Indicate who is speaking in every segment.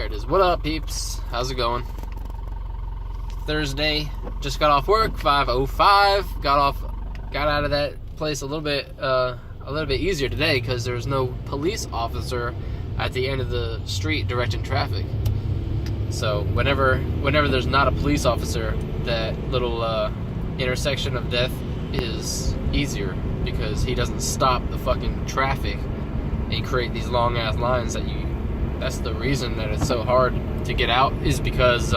Speaker 1: There it is. What up, peeps? How's it going? Thursday. Just got off work. 5:05. Got out of that place a little bit easier today because there's no police officer at the end of the street directing traffic. So whenever there's not a police officer, that little intersection of death is easier because he doesn't stop the fucking traffic and create these long ass lines that's the reason that it's so hard to get out, is because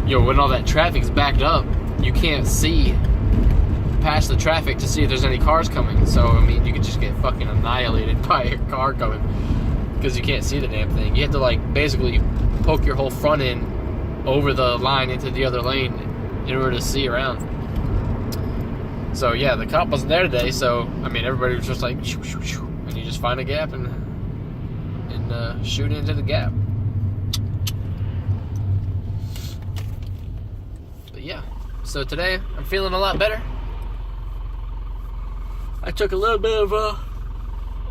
Speaker 1: when all that traffic's backed up, you can't see past the traffic to see if there's any cars coming. So I mean, you could just get fucking annihilated by a car coming because you can't see the damn thing. You have to basically poke your whole front end over the line into the other lane in order to see around. So yeah, the cop wasn't there today, so I mean everybody was just like shoo, shoo, shoo, and you just find a gap and shoot into the gap. But yeah, so today I'm feeling a lot better. I took a little bit of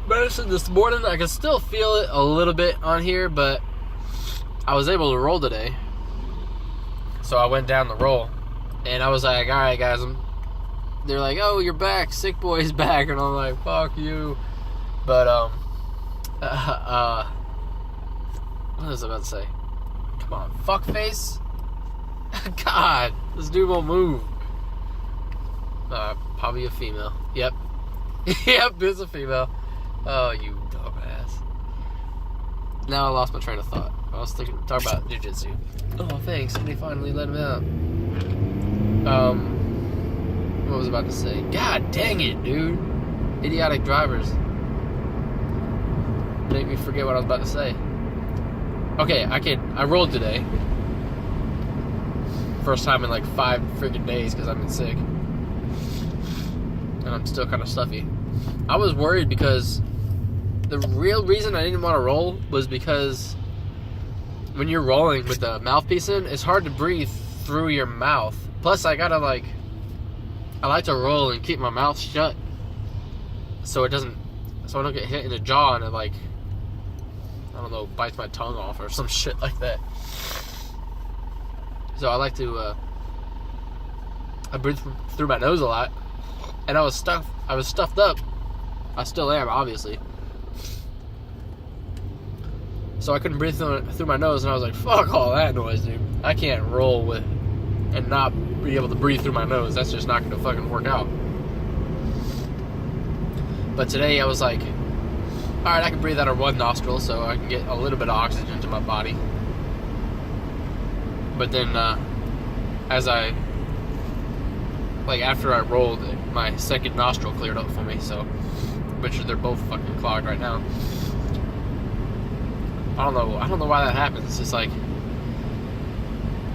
Speaker 1: medicine this morning. I can still feel it a little bit on here, but I was able to roll today. So I went down the roll, and I was like, all right, guys. They're like, oh, you're back. Sick boy's back. And I'm like, fuck you. But, what was I about to say? Come on, fuckface. God, this dude won't move. Probably a female. Yep. Yep, it's a female. Oh, you dumbass. Now I lost my train of thought. I was talking about Jiu-jitsu. Oh, thanks. Somebody finally let him out. What was I about to say? God dang it, dude. Idiotic drivers. Make me forget what I was about to say. Okay, I rolled today. First time in 5 freaking days because I've been sick. And I'm still kind of stuffy. I was worried because the real reason I didn't want to roll was because when you're rolling with the mouthpiece in, it's hard to breathe through your mouth. Plus, I gotta I like to roll and keep my mouth shut so I don't get hit in the jaw and it I don't know, bites my tongue off or some shit like that. So I like to I breathe through my nose a lot, and I was stuffed up. I still am, obviously. So I couldn't breathe through my nose, and I was like, fuck all that noise, dude. I can't roll with and not be able to breathe through my nose. That's just not going to fucking work out. But today I was like, alright, I can breathe out of one nostril so I can get a little bit of oxygen to my body. But then after I rolled, my second nostril cleared up for me, so which they're both fucking clogged right now. I don't know why that happens. It's just if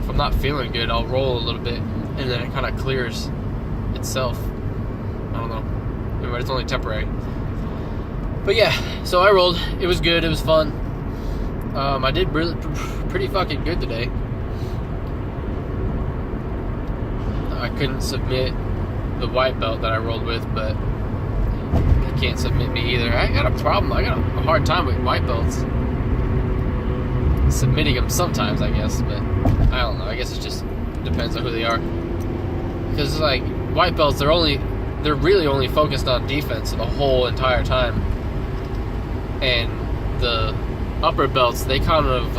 Speaker 1: I'm not feeling good, I'll roll a little bit and then it kind of clears itself. I don't know. But it's only temporary. But yeah, so I rolled. It was good. It was fun. I did pretty fucking good today. I couldn't submit the white belt that I rolled with, but he can't submit me either. I got a problem. I got a hard time with white belts. Submitting them sometimes, I guess, but I don't know. I guess it just depends on who they are. Because white belts, they're really only focused on defense the whole entire time. And the upper belts, they kind of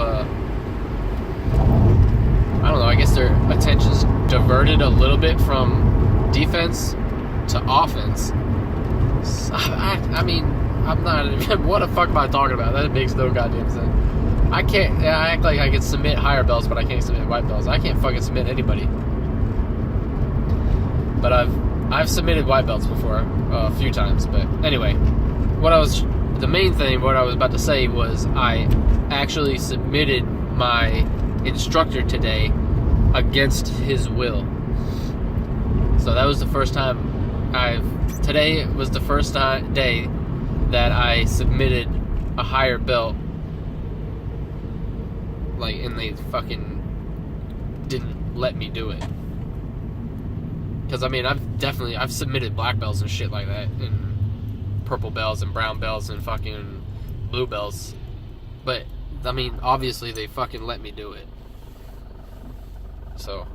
Speaker 1: I don't know, I guess their attention's diverted a little bit from defense to offense. I mean, I'm not, what the fuck am I talking about? That makes no goddamn sense. I act like I can submit higher belts, but I can't submit white belts. I can't fucking submit anybody. But I've submitted white belts before, a few times, but anyway, the main thing, what I was about to say was I actually submitted my instructor today against his will. So that was the first time today was the first day that I submitted a higher belt, and they fucking didn't let me do it. Because I mean, I've submitted black belts and shit like that, and purple belts and brown belts and fucking blue belts But, I mean, obviously they fucking let me do it. So,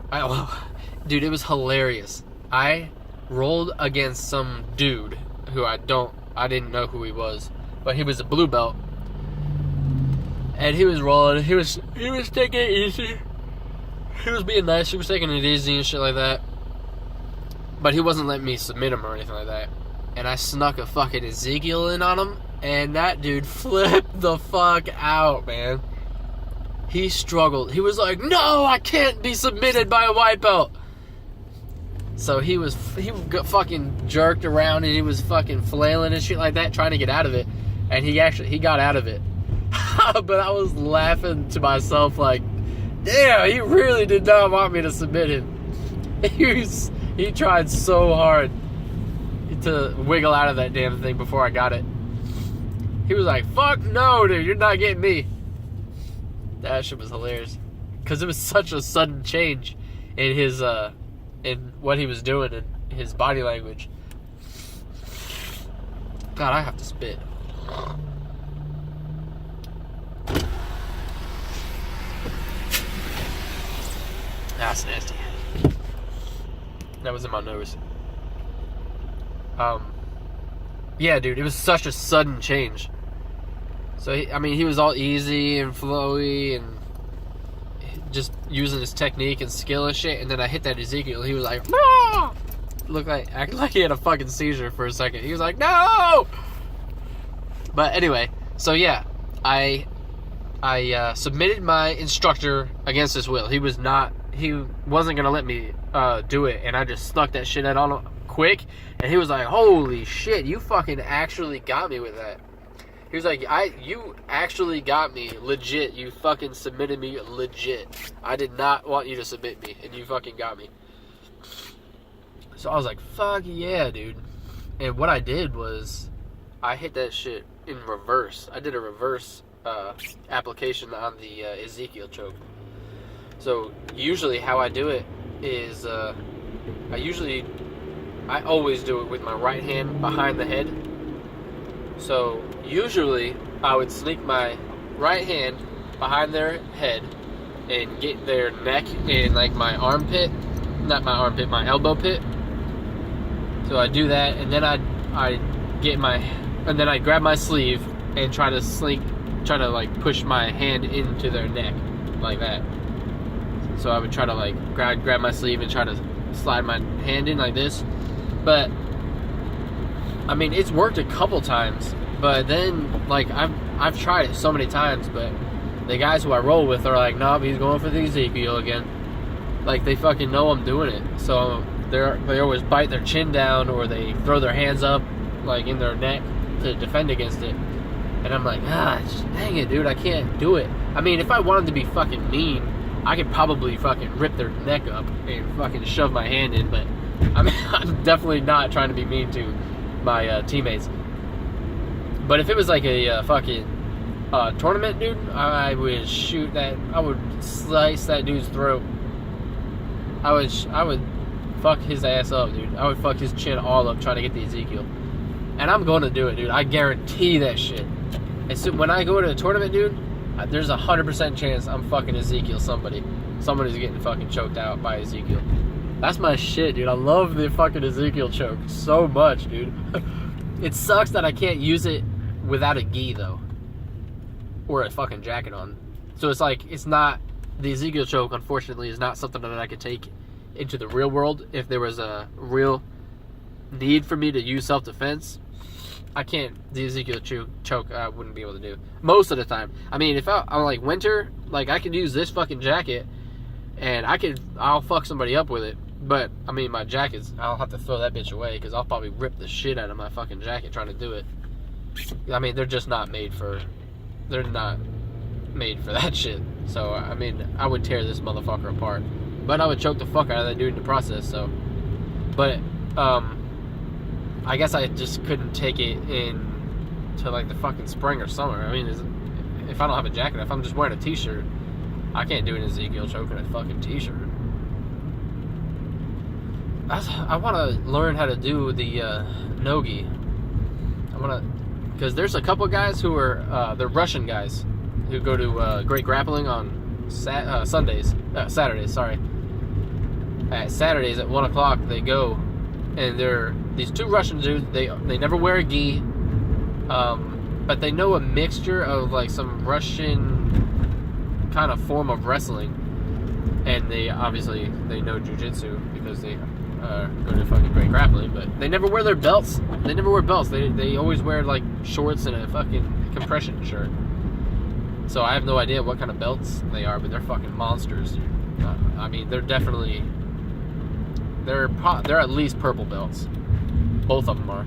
Speaker 1: dude, it was hilarious. I rolled against some dude who I didn't know who he was, but he was a blue belt. And he was rolling, he was taking it easy. He was being nice, he was taking it easy and shit like that. But he wasn't letting me submit him or anything like that. And I snuck a fucking Ezekiel in on him, and that dude flipped the fuck out, man. He struggled. He was like, no, I can't be submitted by a white belt. So he got fucking jerked around, and he was fucking flailing and shit like that, trying to get out of it. And he got out of it. But I was laughing to myself like, damn, he really did not want me to submit him. He tried so hard to wiggle out of that damn thing before I got it. He was like, fuck no, dude, you're not getting me. That shit was hilarious. Because it was such a sudden change in his, in what he was doing and his body language. God, I have to spit. That's nasty. That was in my nose. Yeah, dude, it was such a sudden change. So, he was all easy and flowy and just using his technique and skill and shit. And then I hit that Ezekiel. He was like, no! Acted like he had a fucking seizure for a second. He was like, no! But anyway, so yeah, I submitted my instructor against his will. He wasn't gonna let me do it, and I just snuck that shit out on him quick. And he was like, holy shit, you fucking actually got me with that. He was like, you actually got me legit. You fucking submitted me legit. I did not want you to submit me, and you fucking got me. So I was like, fuck yeah, dude. And what I did was, I hit that shit in reverse. I did a reverse application on the Ezekiel choke. So usually how I do it is, I always do it with my right hand behind the head. So usually I would sneak my right hand behind their head and get their neck in like my armpit, not my armpit, my elbow pit. So I do that, and then I grab my sleeve and try to like push my hand into their neck like that. So I would try to like grab my sleeve and try to slide my hand in like this. But I mean, it's worked a couple times, but then like I've tried it so many times, but the guys who I roll with are like, nope, he's going for the Ezekiel again. Like, they fucking know I'm doing it. So they always bite their chin down, or they throw their hands up like in their neck to defend against it. And I'm like, dang it, dude, I can't do it. I mean, if I wanted to be fucking mean, I could probably fucking rip their neck up and fucking shove my hand in, but I mean, I'm definitely not trying to be mean to my teammates. But if it was like a fucking tournament, dude, I would slice that dude's throat. I would fuck his ass up, dude. I would fuck his chin all up trying to get the Ezekiel. And I'm going to do it, dude. I guarantee that shit. And so when I go to a tournament, dude, there's 100% chance I'm fucking Ezekiel somebody. Somebody's getting fucking choked out by Ezekiel. That's my shit, dude. I love the fucking Ezekiel choke so much, dude. It sucks that I can't use it without a gi, though. Or a fucking jacket on. So it's like, it's not... The Ezekiel choke, unfortunately, is not something that I could take into the real world. If there was a real need for me to use self-defense, I can't. The Ezekiel choke, I wouldn't be able to do. Most of the time. I mean, if I'm like winter, like I could use this fucking jacket, and I'll fuck somebody up with it. But, I mean, my jackets, I'll have to throw that bitch away, because I'll probably rip the shit out of my fucking jacket trying to do it. I mean, they're just not made for... They're not made for that shit. So, I mean, I would tear this motherfucker apart. But I would choke the fuck out of that dude in the process, so... But, I guess I just couldn't take it in to, like, the fucking spring or summer. I mean, if I don't have a jacket, if I'm just wearing a t-shirt, I can't do an Ezekiel choke in a fucking t-shirt. I want to learn how to do the nogi. I want to... Because there's a couple guys who are... they're Russian guys. who go to Great Grappling on Saturdays. Sorry. At Saturdays at 1 o'clock they go, and they're these two Russian dudes. They never wear a gi, but they know a mixture of like some Russian kind of form of wrestling, and they know Jiu-jitsu because they go to fucking Great Grappling. But they never wear their belts. They never wear belts. They always wear like shorts and a fucking compression shirt. So I have no idea what kind of belts they are, but they're fucking monsters, dude. I mean, they're definitely. They're at least purple belts. Both of them are.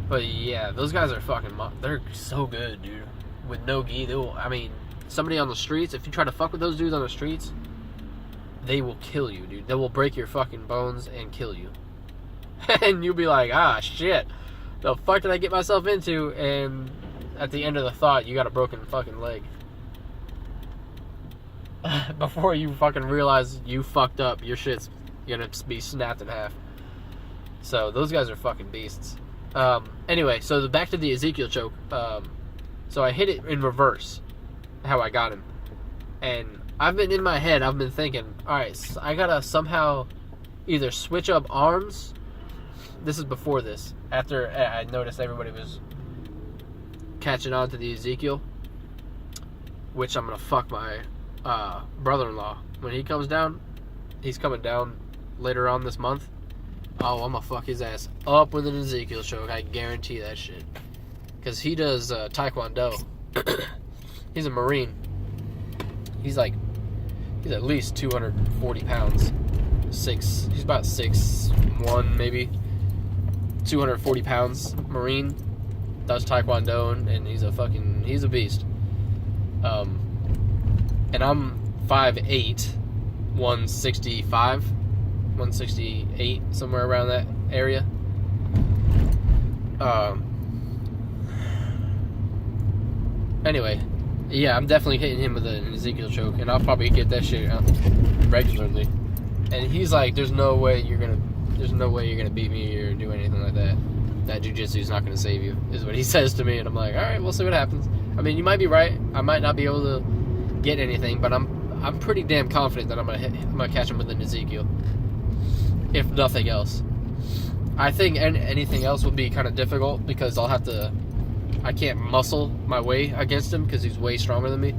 Speaker 1: But yeah, those guys are fucking. They're so good, dude. With no gi, somebody on the streets. If you try to fuck with those dudes on the streets, they will kill you, dude. They will break your fucking bones and kill you. And you'll be like, ah, shit. The fuck did I get myself into? And at the end of the thought, you got a broken fucking leg. Before you fucking realize you fucked up, your shit's gonna be snapped in half. So those guys are fucking beasts. Anyway, so back to the Ezekiel choke. So I hit it in reverse, how I got him. And I've been in my head, I've been thinking, alright, so I gotta somehow either switch up arms. This is before this. After I noticed everybody was catching on to the Ezekiel, which I'm gonna fuck my brother-in-law when he comes down. He's coming down later on this month. Oh, I'm gonna fuck his ass up with an Ezekiel choke. I guarantee that shit. Because he does taekwondo. He's a Marine. He's at least 240 pounds. He's about 6'1", maybe. 240 pounds. Marine. Does taekwondo, and he's a beast. And I'm 5'8", 165, 168, somewhere around that area. Anyway, yeah, I'm definitely hitting him with an Ezekiel choke, and I'll probably get that shit out regularly. And he's like, "There's no way you're gonna beat me or do anything like that. That jiu-jitsu is not gonna save you," is what he says to me, and I'm like, "All right, we'll see what happens." I mean, you might be right. I might not be able to get anything, but I'm pretty damn confident that I'm gonna catch him with an Ezekiel, if nothing else. I think anything else would be kind of difficult because I can't muscle my way against him because he's way stronger than me.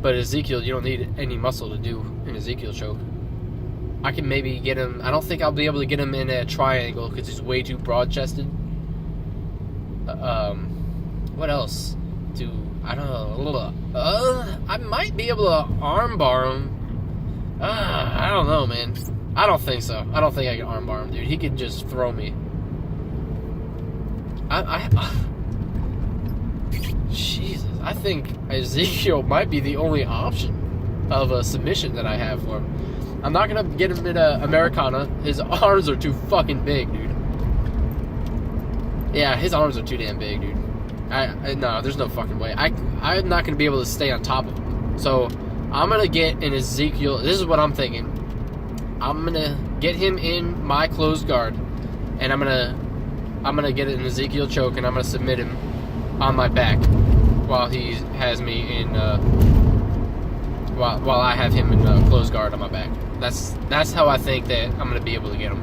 Speaker 1: But Ezekiel, you don't need any muscle to do an Ezekiel choke. I can maybe get him. I don't think I'll be able to get him in a triangle because he's way too broad-chested. What else? I don't know. I might be able to armbar him. I don't know, man. I don't think so. I don't think I can armbar him, dude. He could just throw me. Jesus. I think Ezekiel might be the only option of a submission that I have for him. I'm not going to get him in a Americana. His arms are too fucking big, dude. Yeah, his arms are too damn big, dude. No, there's no fucking way. I'm not going to be able to stay on top of him. So, I'm going to get an Ezekiel. This is what I'm thinking. I'm going to get him in my closed guard. And I'm going to get an Ezekiel choke. And I'm going to submit him on my back. While he has me in... While I have him in closed guard on my back. That's how I think that I'm going to be able to get him.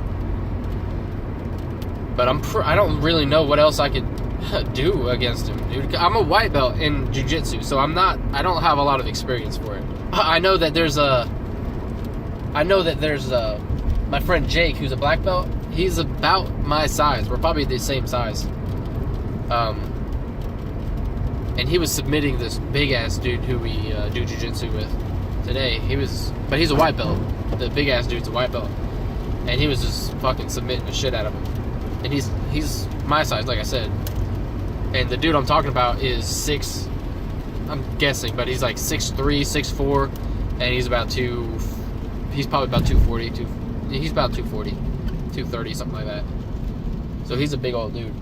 Speaker 1: But I don't really know what else I could do against him, dude. I'm a white belt in jiu-jitsu, so I don't have a lot of experience for it. I know that there's my friend Jake, who's a black belt. He's about my size. We're probably the same size. And he was submitting this big ass dude who we do jiu-jitsu with today. But he's a white belt. The big ass dude's a white belt, and he was just fucking submitting the shit out of him. And he's my size, like I said. And the dude I'm talking about is I'm guessing, but he's like 6'3", 6'4", and he's probably about 240. He's about 240, 230, something like that. So he's a big old dude.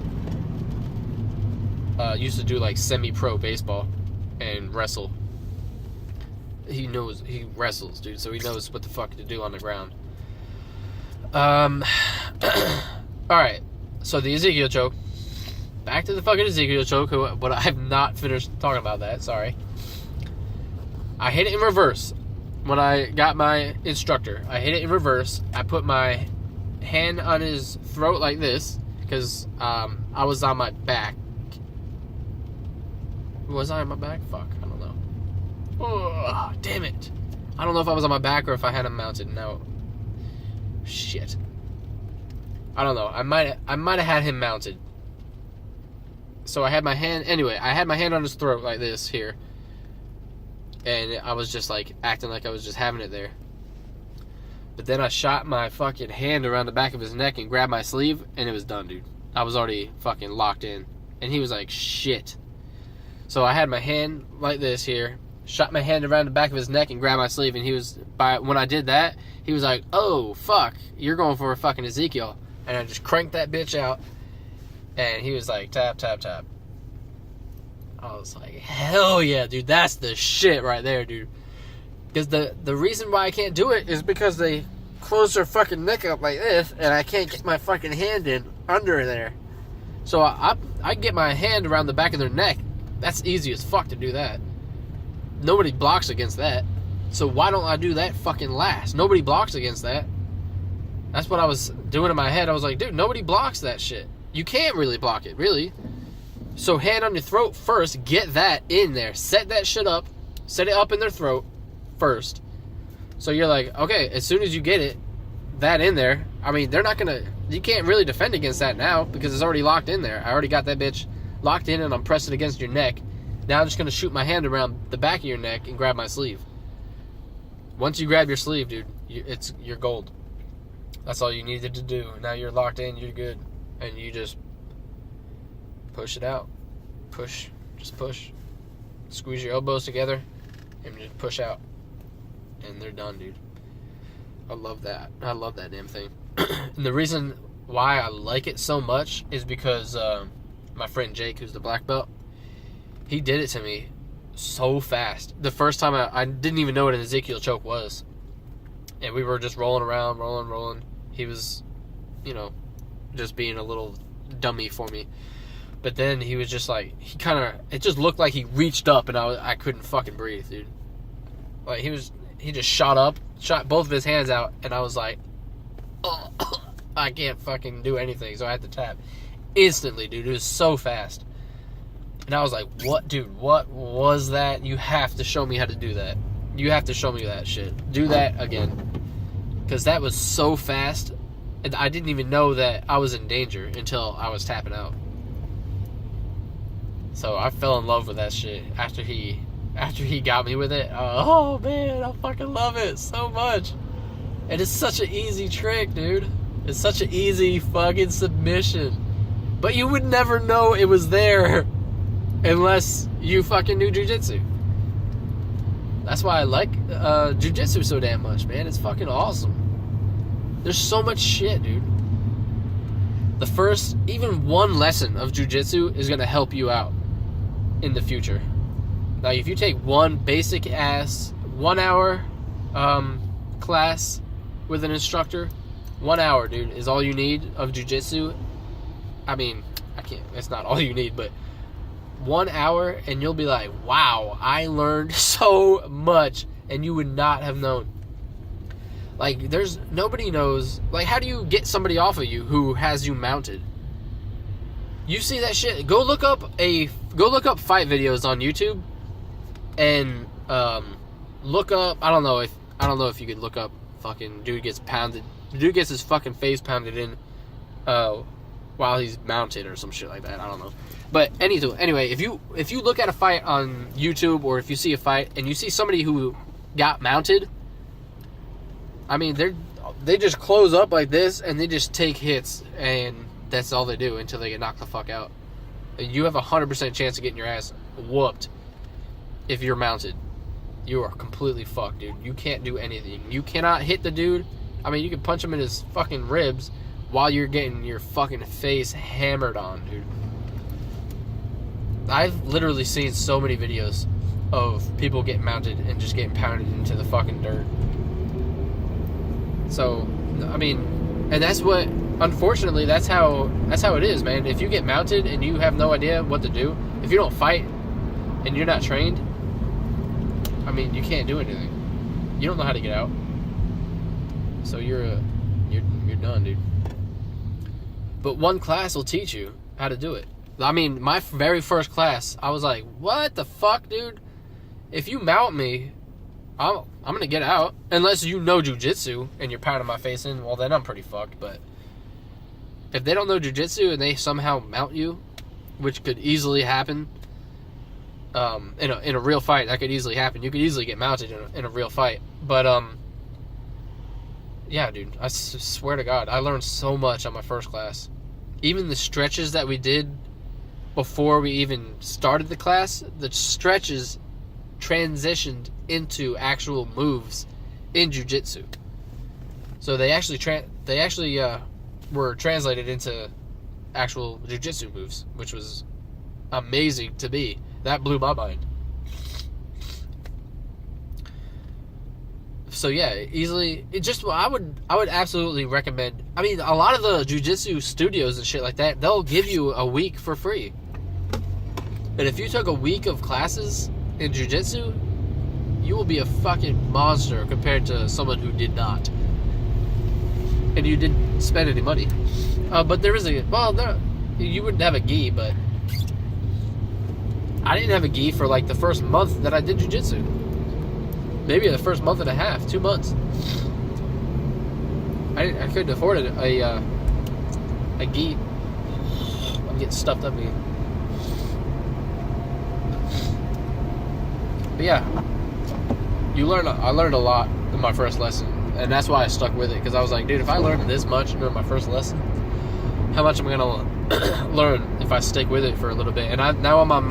Speaker 1: Used to do like semi-pro baseball and wrestle. He wrestles, dude, so he knows what the fuck to do on the ground. Alright, so the Ezekiel choke. back to the fucking Ezekiel choke, but I have not finished talking about that. Sorry. I hit it in reverse when I got my instructor. I hit it in reverse. I put my hand on his throat like this because I was on my back. Was I on my back? Fuck, I don't know. Oh, damn it. I don't know if I was on my back or if I had him mounted. No. Shit. I don't know. I might have had him mounted. So I had my hand... Anyway, I had my hand on his throat like this here. And I was just like acting like I was just having it there. But then I shot my fucking hand around the back of his neck and grabbed my sleeve, and it was done, dude. I was already fucking locked in. And he was like, shit. So I had my hand like this here, shot my hand around the back of his neck and grabbed my sleeve, and he was, when I did that, he was like, oh, fuck, you're going for a fucking Ezekiel. And I just cranked that bitch out, and he was like, tap, tap, tap. I was like, hell yeah, dude, that's the shit right there, dude. Because the reason why I can't do it is because they close their fucking neck up like this, and I can't get my fucking hand in under there. So I get my hand around the back of their neck. That's easy as fuck to do that. Nobody blocks against that. So why don't I do that fucking last? Nobody blocks against that. That's what I was doing in my head. I was like, dude, nobody blocks that shit. You can't really block it, really. So hand on your throat first. Get that in there. Set that shit up. Set it up in their throat first. So you're like, okay, as soon as you get that in there, I mean, they're not going to... You can't really defend against that now because it's already locked in there. I already got that bitch locked in and I'm pressing against your neck. Now I'm just going to shoot my hand around the back of your neck and grab my sleeve. Once you grab your sleeve, dude, you're gold. That's all you needed to do. Now you're locked in, you're good. And you just push it out. Push. Just push. Squeeze your elbows together and just push out. And they're done, dude. I love that. I love that damn thing. And the reason why I like it so much is because my friend Jake, who's the black belt, he did it to me so fast. The first time I didn't even know what an Ezekiel choke was. And we were just rolling around, rolling. He was, just being a little dummy for me. But then he was just like, it just looked like he reached up and I couldn't fucking breathe, dude. Like he just shot both of his hands out, and I was like, oh, I can't fucking do anything, so I had to tap. Instantly, dude, it was so fast. And I was like, what, dude, what was that? You have to show me how to do that. You have to show me that shit. Do that again. Because that was so fast, and I didn't even know that I was in danger until I was tapping out. So I fell in love with that shit after he got me with it. Oh, man, I fucking love it so much. And it's such an easy trick, dude. It's such an easy fucking submission. But you would never know it was there unless you fucking knew jiu-jitsu. That's why I like jiu-jitsu so damn much, man. It's fucking awesome. There's so much shit, dude. The first, even one lesson of jiu-jitsu is going to help you out in the future. Now, if you take one basic-ass 1 hour class with an instructor, 1 hour, dude, is all you need of jiu-jitsu. I mean, it's not all you need, but 1 hour and you'll be like, wow, I learned so much, and you would not have known. Like, nobody knows, like, how do you get somebody off of you who has you mounted? You see that shit? Go look up fight videos on YouTube, and look up. I don't know if you could look up fucking dude gets his fucking face pounded in while he's mounted or some shit like that. I don't know. But anyway, if you look at a fight on YouTube, or if you see a fight and you see somebody who got mounted, I mean, they just close up like this and they just take hits, and that's all they do until they get knocked the fuck out. You have 100% chance of getting your ass whooped if you're mounted. You are completely fucked, dude. You can't do anything. You cannot hit the dude. I mean, you can punch him in his fucking ribs while you're getting your fucking face hammered on, dude. I've literally seen so many videos of people getting mounted and just getting pounded into the fucking dirt. So, I mean, and that's what unfortunately, that's how it is, man. If you get mounted and you have no idea what to do, if you don't fight and you're not trained, I mean, you can't do anything. You don't know how to get out, so you're done, dude. But one class will teach you how to do it. I mean, my very first class, I was like, what the fuck, dude? If you mount me, I'm gonna get out. Unless you know jiu-jitsu and you're pounding my face in, well, then I'm pretty fucked. But if they don't know jiu-jitsu and they somehow mount you, which could easily happen, in a real fight, that could easily happen. You could easily get mounted in a real fight. But, yeah, dude, I swear to God, I learned so much on my first class. Even the stretches that we did before we even started the class, the stretches transitioned into actual moves in jiu-jitsu. So they actually were translated into actual jiu-jitsu moves, which was amazing to me. That blew my mind. So yeah, easily. I would absolutely recommend. I mean, a lot of the jiu-jitsu studios and shit like that, they'll give you a week for free. And if you took a week of classes in jiu-jitsu, you will be a fucking monster compared to someone who did not. And you didn't spend any money. But there is you wouldn't have a gi, but I didn't have a gi for like the first month that I did jiu-jitsu. Maybe the first month and a half, 2 months. I couldn't afford a gi. I'm getting stuffed up again. But yeah, I learned a lot in my first lesson, and that's why I stuck with it, because I was like, dude, if I learned this much during my first lesson, how much am I gonna learn if I stick with it for a little bit? And now I'm on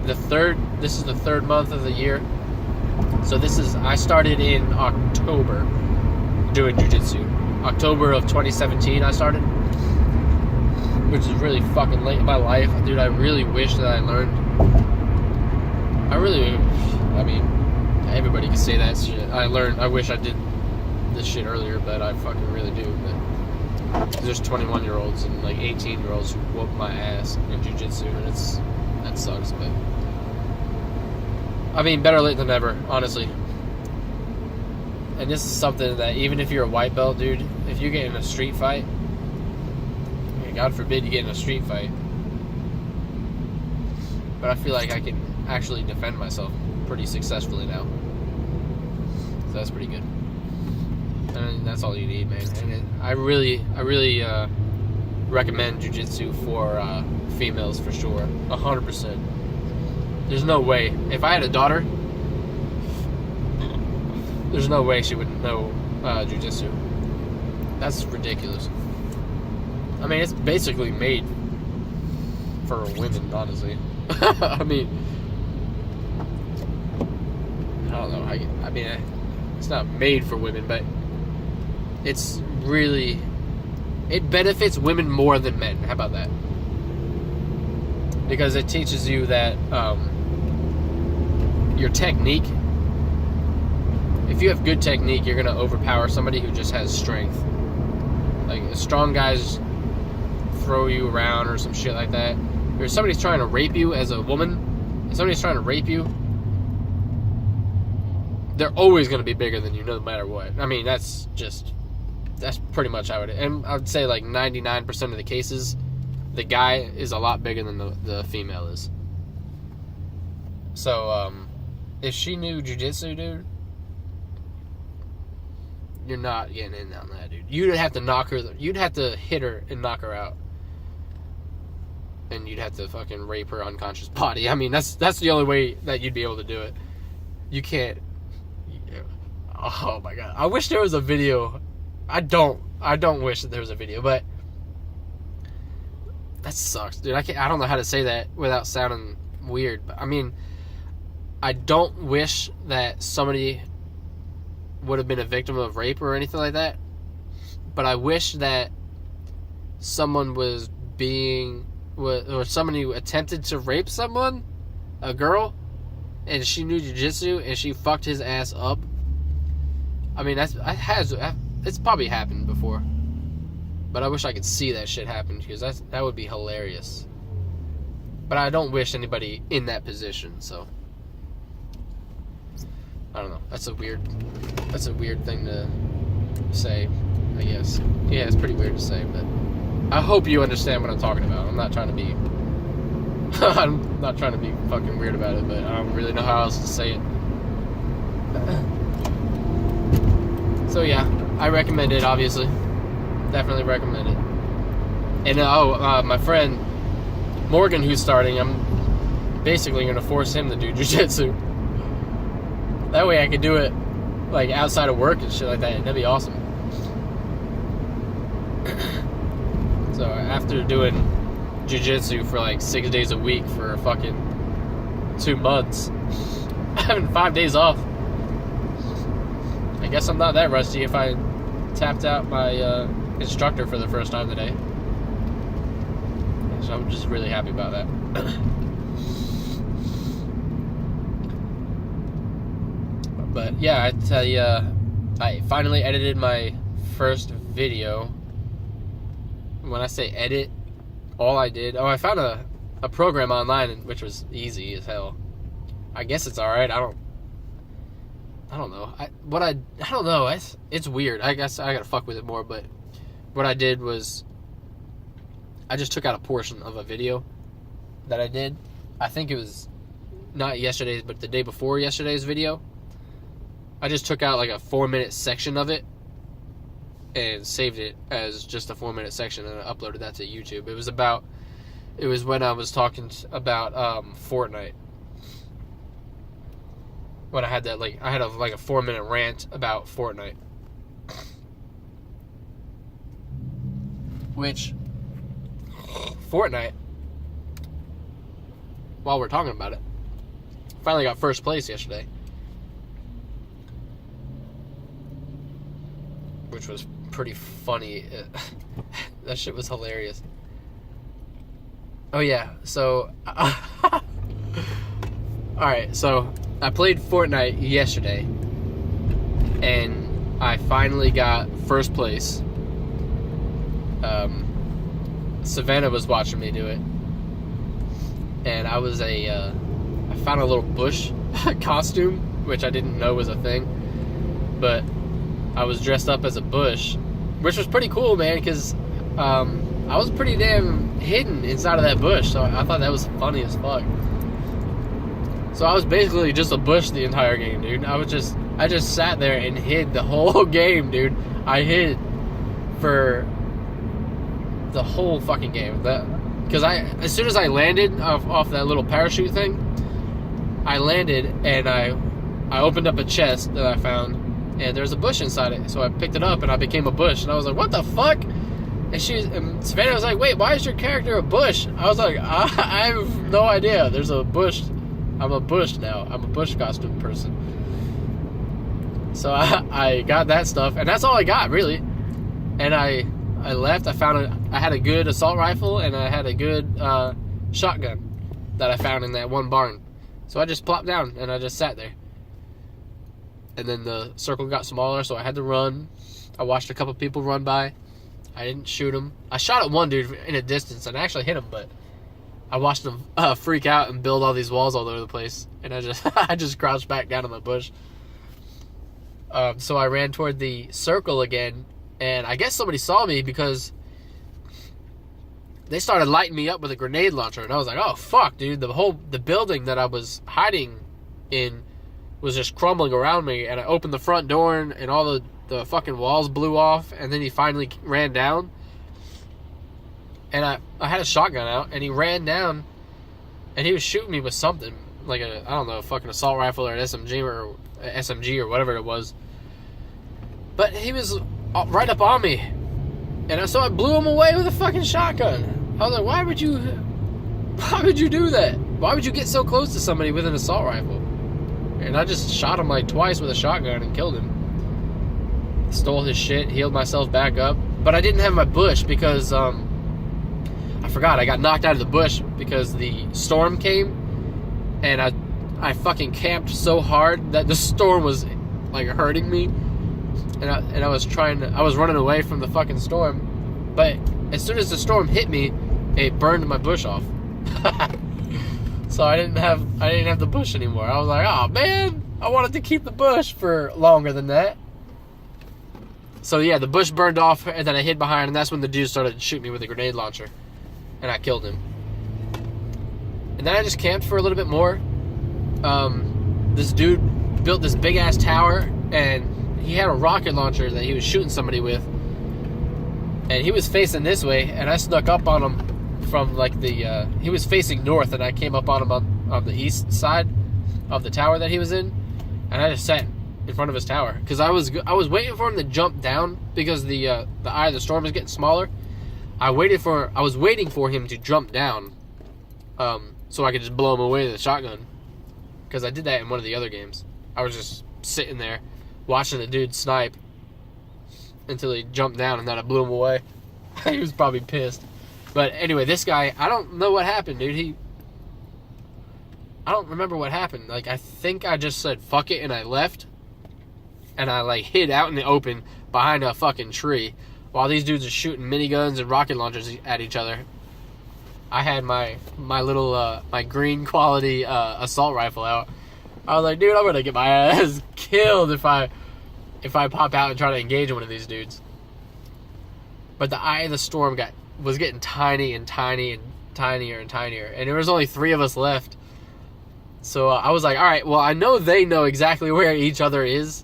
Speaker 1: this is the third month of the year. So I started in October doing jiu-jitsu. October of 2017 I started, which is really fucking late in my life. Dude, I really wish that I learned. I mean, everybody can say that shit. I wish I did this shit earlier, but I fucking really do. But there's 21-year-olds and like 18-year-olds who whoop my ass in jiu-jitsu, and that sucks, but I mean, better late than never, honestly. And this is something that even if you're a white belt, dude, if you get in a street fight, God forbid you get in a street fight, but I feel like I can actually defend myself pretty successfully now. So that's pretty good. And that's all you need, man. And I really recommend jiu-jitsu for females for sure, 100%. There's no way. If I had a daughter, there's no way she would know jiu-jitsu. That's ridiculous. I mean, it's basically made for women, honestly. I mean, I don't know. I mean, it's not made for women, but it's really, it benefits women more than men. How about that? Because it teaches you that your technique, if you have good technique, you're going to overpower somebody who just has strength. Like, strong guys throw you around or some shit like that. Or if somebody's trying to rape you as a woman, if somebody's trying to rape you, they're always going to be bigger than you, no matter what. I mean, that's pretty much how it is. And I would say like 99% of the cases, the guy is a lot bigger than the female is. So, if she knew jiu-jitsu, dude, you're not getting in on that, dude. You'd have to knock her. You'd have to hit her and knock her out. And you'd have to fucking rape her unconscious body. I mean, that's the only way that you'd be able to do it. You can't. Oh my God. I wish there was a video. I don't wish that there was a video, but that sucks, dude. I don't know how to say that without sounding weird. But I mean, I don't wish that somebody would have been a victim of rape or anything like that. But I wish that someone was or somebody who attempted to rape someone, a girl, and she knew jiu-jitsu and she fucked his ass up. I mean, it's probably happened before. But I wish I could see that shit happen, because that would be hilarious. But I don't wish anybody in that position, so I don't know. That's a weird thing to say, I guess. Yeah, it's pretty weird to say, but I hope you understand what I'm talking about. I'm not trying to be I'm not trying to be fucking weird about it, but I don't really know how else to say it. So yeah, I recommend it, obviously. Definitely recommend it. And my friend Morgan, who's starting, I'm basically going to force him to do jiu-jitsu. That way I could do it like outside of work and shit like that. That'd be awesome. So after doing jiu-jitsu for like 6 days a week for fucking 2 months, having 5 days off, I guess I'm not that rusty if I tapped out my instructor for the first time today. So I'm just really happy about that. But yeah, I tell you, I finally edited my first video. When I say edit, all I did, I found a program online, which was easy as hell. I guess it's alright. I don't know. I don't know. It's weird. I guess I gotta fuck with it more. But what I did was, I just took out a portion of a video that I did. I think it was not yesterday's, but the day before yesterday's video. I just took out like a 4-minute section of it and saved it as just a 4-minute section, and I uploaded that to YouTube. It was when I was talking about Fortnite. When I had that, I had a 4-minute rant about Fortnite. Which, Fortnite, while we're talking about it, finally got first place yesterday. Which was pretty funny. That shit was hilarious. Oh yeah, so alright, so I played Fortnite yesterday, and I finally got first place. Savannah was watching me do it, and I found a little bush costume, which I didn't know was a thing, but I was dressed up as a bush, which was pretty cool, man, because I was pretty damn hidden inside of that bush, so I thought that was funny as fuck. So I was basically just a bush the entire game, dude. I just sat there and hid the whole game, dude. I hid for the whole fucking game. Because as soon as I landed off that little parachute thing, I landed and I opened up a chest that I found, and there's a bush inside it. So I picked it up and I became a bush, and I was like, what the fuck? And Savannah was like, wait, why is your character a bush? I was like, I have no idea. There's a bush. I'm a bush now. I'm a bush costume person. So I got that stuff, and that's all I got, really. And I left. I had a good assault rifle, and I had a good shotgun that I found in that one barn. So I just plopped down, and I just sat there. And then the circle got smaller, so I had to run. I watched a couple people run by. I didn't shoot him. I shot at one dude in a distance, and I actually hit him, but I watched him freak out and build all these walls all over the place. And I just crouched back down in the bush. So I ran toward the circle again, and I guess somebody saw me because they started lighting me up with a grenade launcher, and I was like, oh fuck, dude, the building that I was hiding in was just crumbling around me, and I opened the front door, and all the fucking walls blew off, and then he finally ran down, and I had a shotgun out, and he ran down, and he was shooting me with something, like I don't know, a fucking assault rifle or an SMG or whatever it was, but he was right up on me, and so I blew him away with a fucking shotgun. I was like, why would you do that? Why would you get so close to somebody with an assault rifle? And I just shot him like twice with a shotgun and killed him. Stole his shit, healed myself back up. But I didn't have my bush because, I forgot, I got knocked out of the bush because the storm came. And I fucking camped so hard that the storm was like hurting me. And I was running away from the fucking storm. But as soon as the storm hit me, it burned my bush off. So I didn't have the bush anymore. I was like, oh man, I wanted to keep the bush for longer than that. So yeah, the bush burned off, and then I hid behind, and that's when the dude started shooting me with a grenade launcher, and I killed him. And then I just camped for a little bit more. This dude built this big ass tower, and he had a rocket launcher that he was shooting somebody with, and he was facing this way, and I snuck up on him from like the he was facing north, and I came up on him on the east side of the tower that he was in, and I just sat in front of his tower because I was waiting for him to jump down because the eye of the storm was getting smaller. I was waiting for him to jump down, so I could just blow him away with a shotgun. Because I did that in one of the other games. I was just sitting there watching the dude snipe until he jumped down, and then I blew him away. He was probably pissed. But anyway, this guy, I don't know what happened, dude. I don't remember what happened. Like, I think I just said fuck it and I left. And I like hid out in the open behind a fucking tree while these dudes are shooting miniguns and rocket launchers at each other. I had my little my green quality assault rifle out. I was like, dude, I'm gonna get my ass killed if I pop out and try to engage one of these dudes. But the eye of the storm was getting tiny and tiny and tinier and tinier, and there was only 3 of us left. So I was like, all right, well, I know they know exactly where each other is,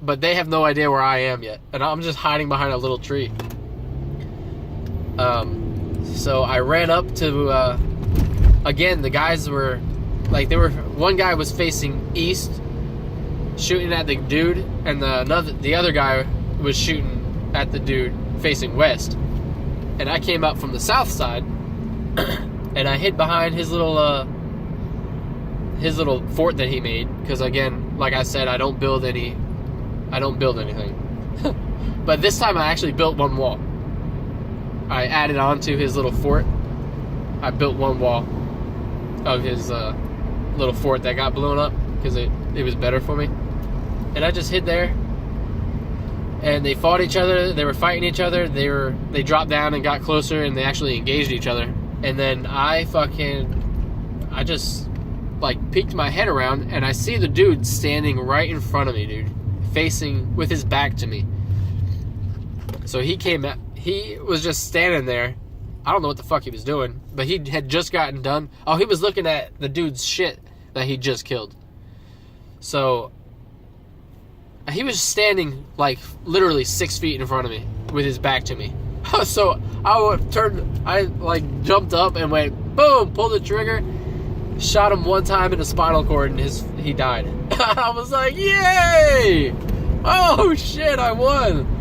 Speaker 1: but they have no idea where I am yet, and I'm just hiding behind a little tree. So I ran up to, again, the guys were, like, one guy was facing east, shooting at the dude, and the other guy was shooting at the dude facing west. And I came up from the south side, and I hid behind his little fort that he made, because again, like I said, I don't build anything. But this time I actually built one wall. I added on to his little fort. I built one wall of his little fort that got blown up because it was better for me. And I just hid there. And they fought each other. They were fighting each other. They dropped down and got closer, and they actually engaged each other. And then I just like peeked my head around, and I see the dude standing right in front of me, dude, facing with his back to me. So he was just standing there. I don't know what the fuck he was doing, but he had just gotten done. Oh, he was looking at the dude's shit that he just killed. So he was standing like literally 6 feet in front of me with his back to me. So I like jumped up and went boom, pulled the trigger, shot him one time in the spinal cord, and he died. I was like, yay! Oh shit, I won!